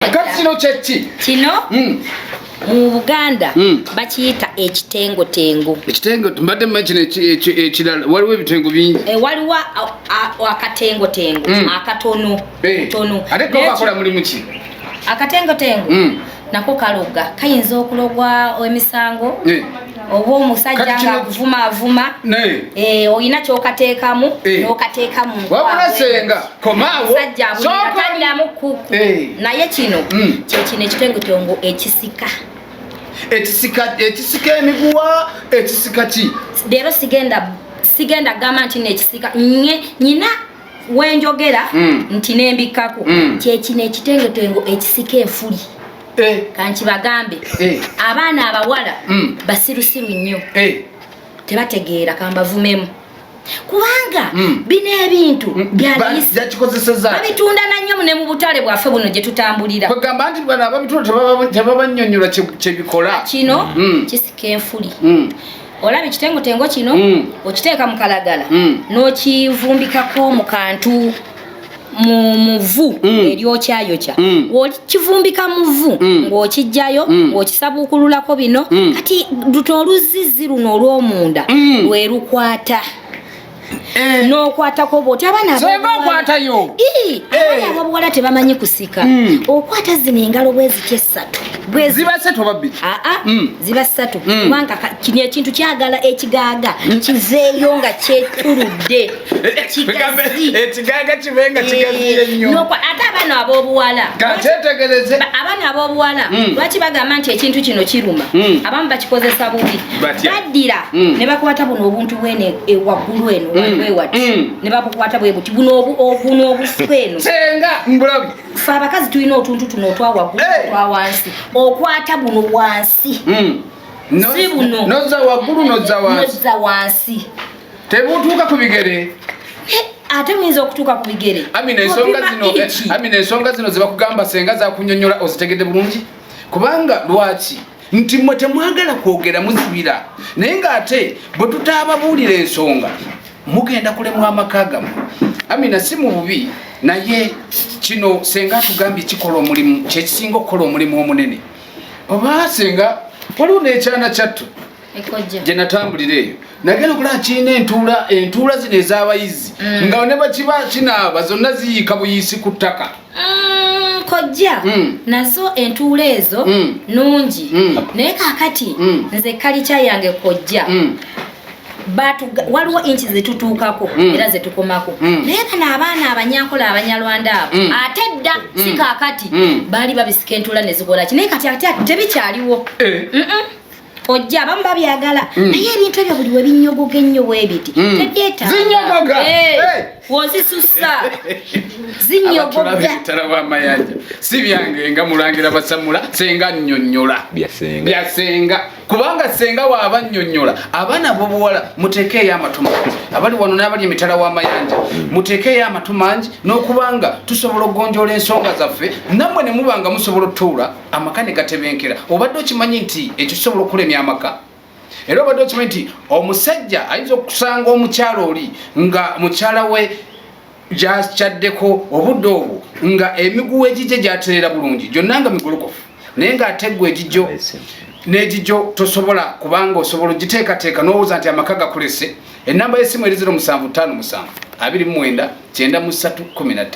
Kino chechi. Kino? Mu Buganda bakiyita ekitengotengo. Ekitengo mbadde machine ekirala waliwo ebitengo bingi. Waliwo akatengotengo akatono. Tono. Ate ko bakola mulimu ki? Akatengotengo nako kaloga kayinza okulogwa emisango. Obo omusajja nga kuvuma oyina kyokateekamu n'okateekamu wabula senga komaawo sokaniramu kuku naye kino kyekino ekitengotengo ekisika emiguwa ekisika ki leero sigenda gamba nti nekisika nyina wenjogera nti nembikako kyekino ekitengotengo ekisika enfuli kanchi bagambe abaana abawala basirusiru nnyo tebategeera kambavumemu kubanga bino ebintu byakikozeseza babitunda nannyo ne mu butale bwaffe buno gye tutambulira kwegamba nti bano ababitunda tebabannyonnyola kyebikola kino kisika enfuli olaba ekitengotengo kino okiteeka mu kalagala n'okivumbikako mu kantu muvu eryokyayokya okivumbika muvu ng'okijjayo ng'okisabuukululako bino kati luto oluzizzi luno olw'omunda lwe lukwata n'okwatako bwoti abaana ababuwala tebamanyi kusika okwata zino engalo bwezitya essatu ziba ssatu oba bbiri ziba ssatu kubanga kino ekintu kyagala ekigaaga kiveeyo nga kyetuludde ekigaaga kibenga kigaziye nnyo ate abaana ab'obuwala abaana ab'obuwala lwaki bagamba nti ekintu kino kiruma abamu bakikozesa bubi baddira ne bakwata buno obuntu bwene waggulu eno wewati ne babukwata bwe buti buno obufu eno senga mbulabi fe abakazi tulina otuntu tuno otwa waggulu otwa wansi okwata buno wansi si buno noza waggulu noza wansi tebutuuka ku bigere ate muyinza okutuuka ku bigere amina ensonga zino zebakugamba senga zakunyonyola ozitegedde bulungi kubanga lwaki nti mmwe temwagala kwogera muzibira naye ng'ate bwe tutaababuulira ensonga mugenda kulemwa amaka gammwe amina si mu bubi naye kino senga atugambye kikola omulimu kyekisinga okukola omulimu omunene oba senga waliwo n'ekyana kyattu gye natambulira eyo nagenda okulaba kirina entuula zino ez'abayizi nga ne bakiba kinaaba zonna ziyiika buyiisi ku ttaka kojja nazo entuula ezo nungi naye kaakati nze kalica yange kojja waliwo inchi zetutuukako era zetukomako naye bano abaana abanyankola abanyalwanda abo ate dda si kaakati baali babisika entuula ne zikola ki naye kati ate tebikyaliwo ojja abamu babyagala naye ebintu ebyo buli we binnyogoga ennyo bwe biti tebyetaaga wozisussa zinyogoga w'amayanja si byange nga mulangira basamula senga nnyonnyola byasenga kubanga senga waaba nnyonnyola abaana b'obuwala muteekeeyo amatu mangi abali wano n'abali emitala w'amayanja muteekeeyo amatu mangi n'okubanga tusobola okugonjoola ensonga zaffe nammwe ne mubanga musobola otuula amaka ne gatebenkera obadde okimanyi nti ekyo kisobola okulemya amaka era obadde okimanyi nti omusajja ayinza okusanga omukyala oli nga mukyala we gyakyaddeko obudde obwo nga emiguwa egijje gyatereera bulungi gyonna nga migolokofu naye ng'ateggwa egijjo n'egijjo tosobola kubanga osobola ogiteekateeka n'owooza nti amaka gakulese ennamba y'essimu eri 0757 29 93 15